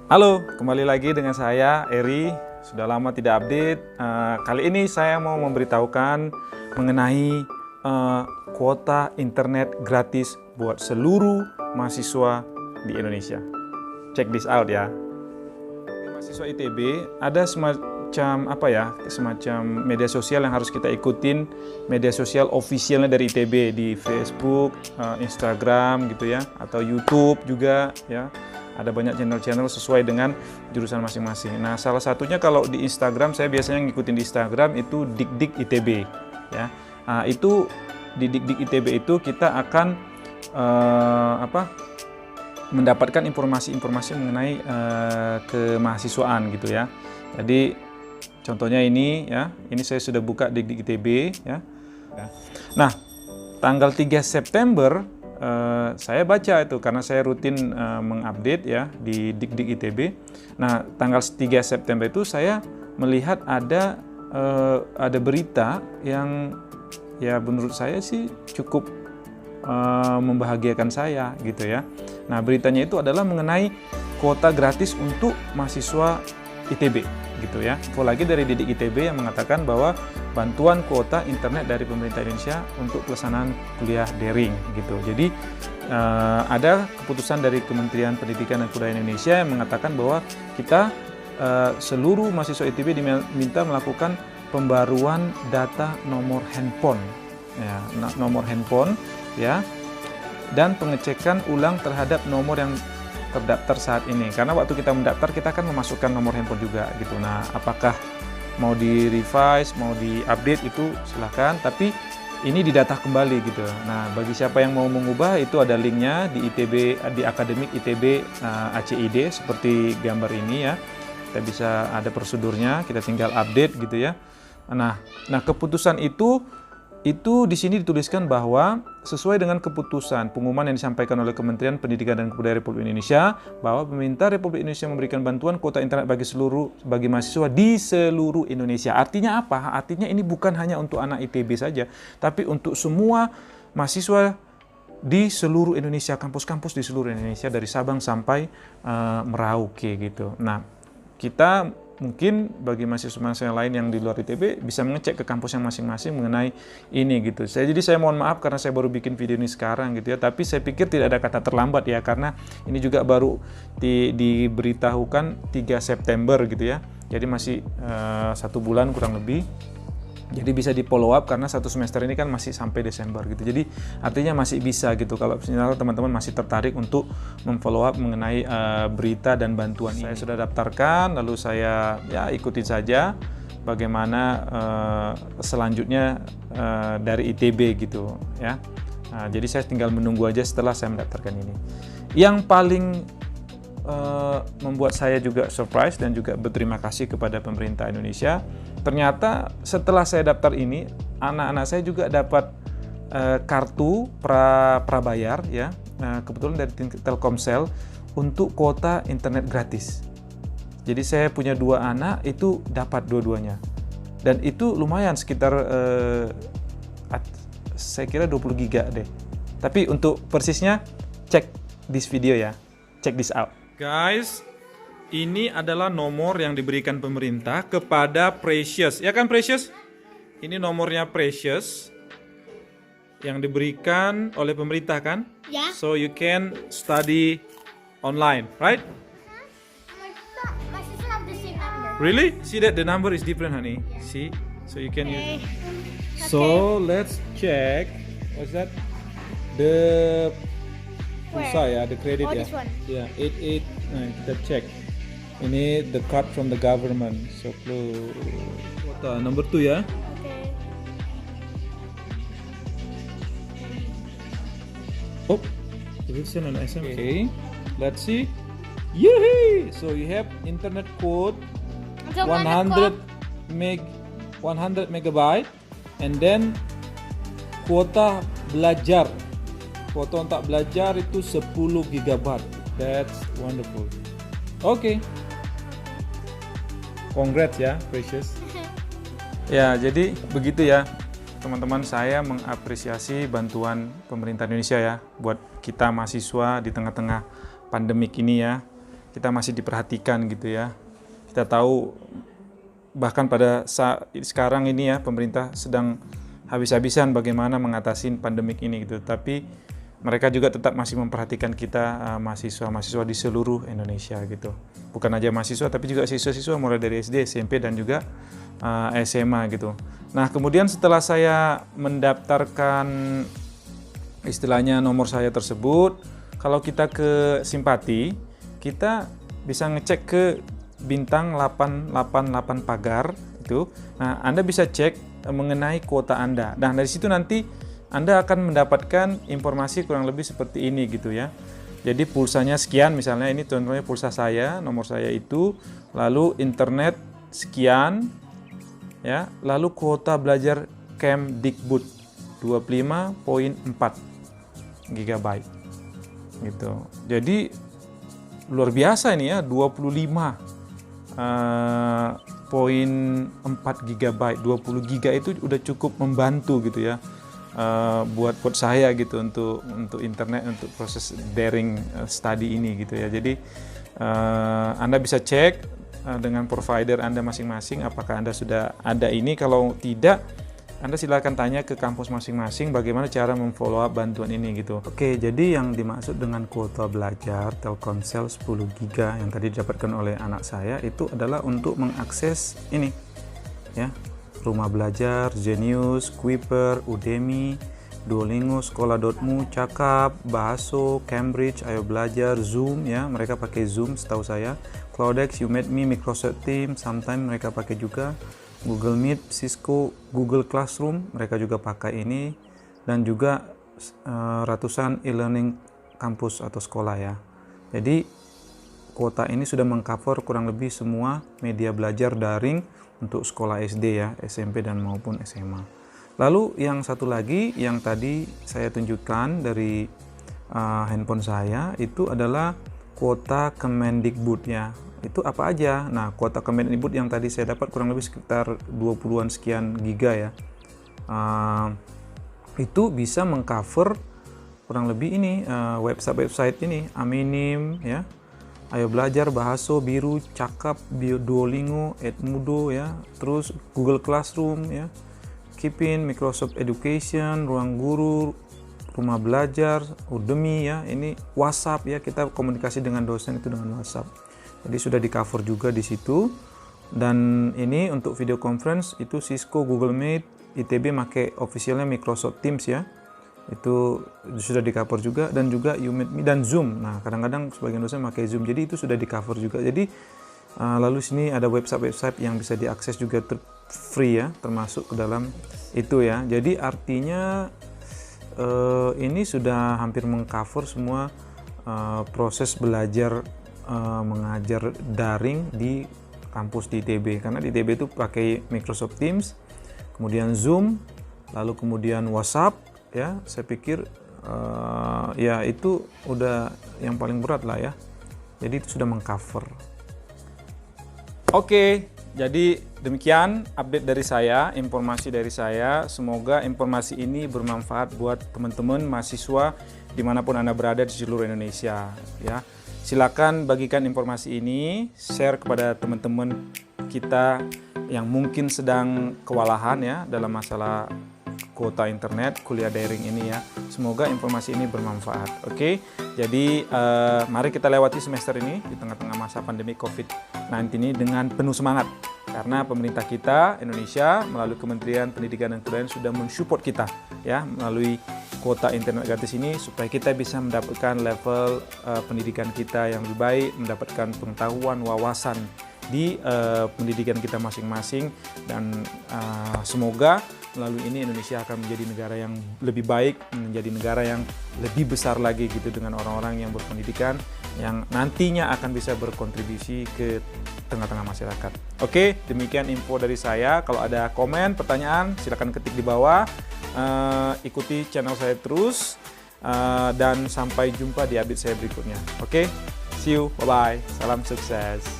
Halo, kembali lagi dengan saya, Eri. Sudah lama tidak update. Kali ini saya mau memberitahukan mengenai kuota internet gratis buat seluruh mahasiswa di Indonesia. Check this out ya. Mahasiswa ITB ada semacam media sosial yang harus kita ikutin, media sosial officialnya dari ITB di Facebook, Instagram gitu ya, atau YouTube juga ya. Ada banyak channel-channel sesuai dengan jurusan masing-masing. Nah, salah satunya kalau di Instagram, saya biasanya ngikutin di Instagram itu Dik-Dik ITB ya. Nah, itu di Dik-Dik ITB itu kita akan mendapatkan informasi-informasi mengenai kemahasiswaan gitu ya. Jadi contohnya ini ya, ini saya sudah buka Dik-Dik ITB ya. Nah, tanggal 3 September saya baca itu karena saya rutin mengupdate ya di Dik-Dik ITB. Nah, tanggal 3 September itu saya melihat ada berita yang ya menurut saya sih cukup membahagiakan saya gitu ya. Nah, beritanya itu adalah mengenai kuota gratis untuk mahasiswa ITB gitu ya. Info lagi dari Dik-Dik ITB yang mengatakan bahwa bantuan kuota internet dari pemerintah Indonesia untuk pelaksanaan kuliah daring gitu. Jadi ada keputusan dari Kementerian Pendidikan dan Kebudayaan Indonesia yang mengatakan bahwa kita seluruh mahasiswa ITB diminta melakukan pembaruan data nomor handphone ya, nomor handphone ya, dan pengecekan ulang terhadap nomor yang terdaftar saat ini. Karena waktu kita mendaftar kita akan memasukkan nomor handphone juga gitu. Nah, apakah mau di-revise, mau di-update itu silahkan, tapi ini didata kembali gitu. Nah, bagi siapa yang mau mengubah itu ada linknya di ITB, di akademik ITB ACID seperti gambar ini ya. Kita bisa ada prosedurnya, kita tinggal update gitu ya. Nah, keputusan itu di sini dituliskan bahwa sesuai dengan keputusan pengumuman yang disampaikan oleh Kementerian Pendidikan dan Kebudayaan Republik Indonesia bahwa pemerintah Republik Indonesia memberikan bantuan kuota internet bagi mahasiswa di seluruh Indonesia. Artinya apa? Artinya ini bukan hanya untuk anak ITB saja, tapi untuk semua mahasiswa di seluruh Indonesia, kampus-kampus di seluruh Indonesia dari Sabang sampai Merauke gitu. Nah, kita mungkin bagi mahasiswa-mahasiswa lain yang di luar ITB bisa mengecek ke kampus yang masing-masing mengenai ini gitu. Jadi saya mohon maaf karena saya baru bikin video ini sekarang gitu ya. Tapi saya pikir tidak ada kata terlambat ya, karena ini juga baru diberitahukan 3 September gitu ya. Jadi masih 1 bulan kurang lebih. Jadi bisa di follow up karena 1 semester ini kan masih sampai Desember gitu. Jadi artinya masih bisa gitu kalau misalnya teman-teman masih tertarik untuk memfollow up mengenai berita dan bantuan ini. Saya sudah daftarkan, lalu saya ya ikutin saja bagaimana selanjutnya dari ITB gitu ya. Nah, jadi saya tinggal menunggu aja setelah saya mendaftarkan ini. Yang paling membuat saya juga surprise dan juga berterima kasih kepada pemerintah Indonesia. Ternyata setelah saya daftar ini, anak-anak saya juga dapat kartu prabayar ya, kebetulan dari Telkomsel untuk kuota internet gratis. Jadi saya punya 2 anak itu dapat dua-duanya, dan itu lumayan sekitar saya kira 20 giga deh. Tapi untuk persisnya cek this video ya, check this out. Guys, ini adalah nomor yang diberikan pemerintah kepada Precious. Ya kan Precious? Ini nomornya Precious yang diberikan oleh pemerintah kan? Yeah. So you can study online, right? My sister have the same number. Really? See that the number is different, honey. See? So you can use it. So let's check. What's that? The pulsa ya, the credit Oh, ya. this one. Ya, 88. Nah, kita cek. Ini the card from the government. So kuota number 2 ya. Okay. Oh, it's an SMS. Okay. Let's see. Yay! So you have internet code 100 megabyte, and then kuota belajar. Kuota untuk belajar itu 10 gigabyte. That's wonderful. Oke. Congrats ya, Precious. Ya, jadi begitu ya. Teman-teman, saya mengapresiasi bantuan pemerintah Indonesia ya buat kita mahasiswa di tengah-tengah pandemik ini ya. kita masih diperhatikan gitu ya. Kita tahu bahkan pada saat sekarang ini ya pemerintah sedang habis-habisan bagaimana mengatasi pandemik ini gitu. Tapi mereka juga tetap masih memperhatikan kita mahasiswa-mahasiswa di seluruh Indonesia gitu. Bukan aja mahasiswa tapi juga siswa-siswa mulai dari SD, SMP dan juga SMA gitu. Nah, kemudian setelah saya mendaftarkan istilahnya nomor saya tersebut, kalau kita ke Simpati, kita bisa ngecek ke bintang 888 pagar itu. Nah, Anda bisa cek mengenai kuota Anda. Nah, dari situ nanti Anda akan mendapatkan informasi kurang lebih seperti ini gitu ya. Jadi pulsanya sekian, misalnya ini contohnya pulsa saya, nomor saya itu, lalu internet sekian, ya, lalu kuota belajar Kemdikbud 25.4 GB gitu. Jadi luar biasa ini ya, 25.4 GB, 20 GB itu udah cukup membantu gitu ya, buat saya gitu untuk internet, untuk proses daring study ini gitu ya. Jadi Anda bisa cek dengan provider Anda masing-masing apakah Anda sudah ada ini. Kalau tidak, Anda silakan tanya ke kampus masing-masing bagaimana cara memfollow up bantuan ini gitu. Oke, jadi yang dimaksud dengan kuota belajar Telkomsel 10 GB yang tadi didapatkan oleh anak saya itu adalah untuk mengakses ini ya, Rumah Belajar, Zenius, Kuiper, Udemy, Duolingo, Sekolah.mu, Cakap, Bahaso, Cambridge, Ayo Belajar, Zoom ya, mereka pakai Zoom setahu saya, Cloudex, YouMedMe, Microsoft Teams, sometimes mereka pakai juga, Google Meet, Cisco, Google Classroom, mereka juga pakai ini, dan juga ratusan e-learning kampus atau sekolah ya. Jadi kuota ini sudah mengcover kurang lebih semua media belajar daring untuk sekolah SD ya, SMP dan maupun SMA. Lalu yang satu lagi yang tadi saya tunjukkan dari handphone saya itu adalah kuota Kemendikbud ya. Itu apa aja? Nah, kuota Kemendikbud yang tadi saya dapat kurang lebih sekitar 20-an sekian giga ya. Itu bisa mengcover kurang lebih ini website-website ini, Aminim ya, Ayo Belajar, Bahaso, Biru, Cakap, Duolingo, Edmudo ya, terus Google Classroom ya, Kipin, Microsoft Education, Ruang Guru, Rumah Belajar, Udemy ya, ini WhatsApp ya, kita komunikasi dengan dosen itu dengan WhatsApp. Jadi sudah di cover juga di situ. Dan ini untuk video conference itu Cisco, Google Meet, ITB pakai officialnya Microsoft Teams ya. Itu sudah di cover juga, dan juga YouMeet dan Zoom. Nah, kadang-kadang sebagian dosen pakai Zoom. Jadi itu sudah di cover juga. Jadi lalu sini ada website-website yang bisa diakses juga free ya, termasuk ke dalam itu ya. Jadi artinya ini sudah hampir mengcover semua proses belajar mengajar daring di kampus di ITB, karena di ITB itu pakai Microsoft Teams, kemudian Zoom, lalu kemudian WhatsApp ya. Saya pikir ya itu udah yang paling berat lah ya. Jadi itu sudah mengcover. Oke, jadi demikian update dari saya, informasi dari saya. Semoga informasi ini bermanfaat buat teman-teman mahasiswa dimanapun Anda berada di seluruh Indonesia ya. Silakan bagikan informasi ini, share kepada teman-teman kita yang mungkin sedang kewalahan ya dalam masalah kuota internet, kuliah daring ini ya. Semoga informasi ini bermanfaat. Oke, jadi mari kita lewati semester ini di tengah-tengah masa pandemi COVID-19 ini dengan penuh semangat. Karena pemerintah kita, Indonesia, melalui Kementerian Pendidikan dan Kebudayaan sudah mensupport kita ya melalui kuota internet gratis ini supaya kita bisa mendapatkan level pendidikan kita yang lebih baik, mendapatkan pengetahuan, wawasan di pendidikan kita masing-masing, dan semoga melalui ini Indonesia akan menjadi negara yang lebih baik, menjadi negara yang lebih besar lagi gitu dengan orang-orang yang berpendidikan yang nantinya akan bisa berkontribusi ke tengah-tengah masyarakat. Oke, demikian info dari saya. Kalau ada komen, pertanyaan, silakan ketik di bawah. Ikuti channel saya terus dan sampai jumpa di update saya berikutnya. Oke, see you, bye-bye, salam sukses.